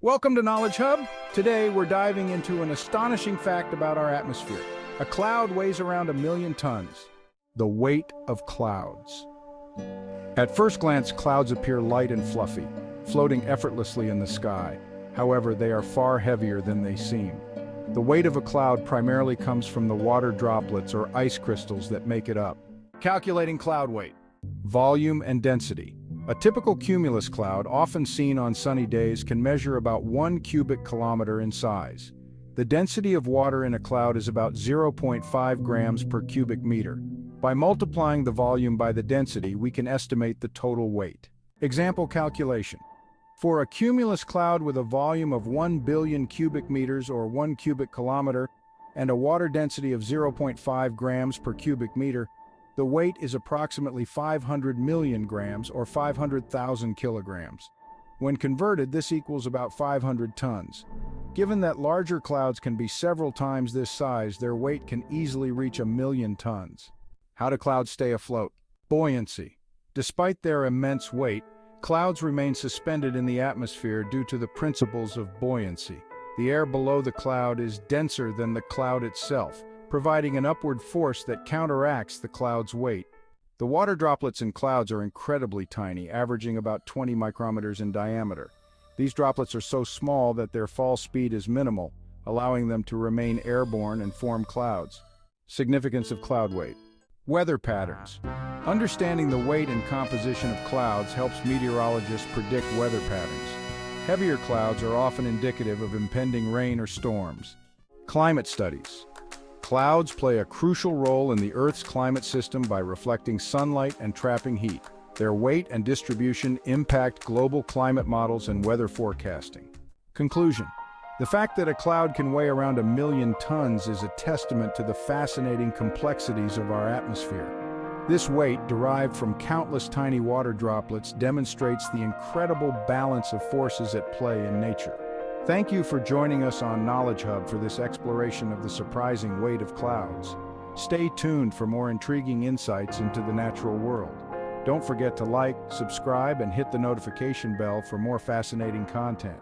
Welcome to Knowledge Hub. Today we're diving into an astonishing fact about our atmosphere. A cloud weighs around 1,000,000 tons. The weight of clouds. At first glance, clouds appear light and fluffy, floating effortlessly in the sky. However, they are far heavier than they seem. The weight of a cloud primarily comes from the water droplets or ice crystals that make it up. Calculating cloud weight. Volume and density. A typical cumulus cloud, often seen on sunny days, can measure about 1 cubic kilometer in size. The density of water in a cloud is about 0.5 grams per cubic meter. By multiplying the volume by the density, we can estimate the total weight. Example calculation. For a cumulus cloud with a volume of 1 billion cubic meters or 1 cubic kilometer and a water density of 0.5 grams per cubic meter, the weight is approximately 500 million grams or 500,000 kilograms. When converted, this equals about 500 tons. Given that larger clouds can be several times this size, their weight can easily reach 1,000,000 tons. How do clouds stay afloat? Buoyancy. Despite their immense weight, clouds remain suspended in the atmosphere due to the principles of buoyancy. The air below the cloud is denser than the cloud itself, providing an upward force that counteracts the cloud's weight. The water droplets in clouds are incredibly tiny, averaging about 20 micrometers in diameter. These droplets are so small that their fall speed is minimal, allowing them to remain airborne and form clouds. Significance of cloud weight. Weather patterns. Understanding the weight and composition of clouds helps meteorologists predict weather patterns. Heavier clouds are often indicative of impending rain or storms. Climate studies. Clouds play a crucial role in the Earth's climate system by reflecting sunlight and trapping heat. Their weight and distribution impact global climate models and weather forecasting. Conclusion. The fact that a cloud can weigh around 1,000,000 tons is a testament to the fascinating complexities of our atmosphere. This weight, derived from countless tiny water droplets, demonstrates the incredible balance of forces at play in nature. Thank you for joining us on Knowledge Hub for this exploration of the surprising weight of clouds. Stay tuned for more intriguing insights into the natural world. Don't forget to like, subscribe, and hit the notification bell for more fascinating content.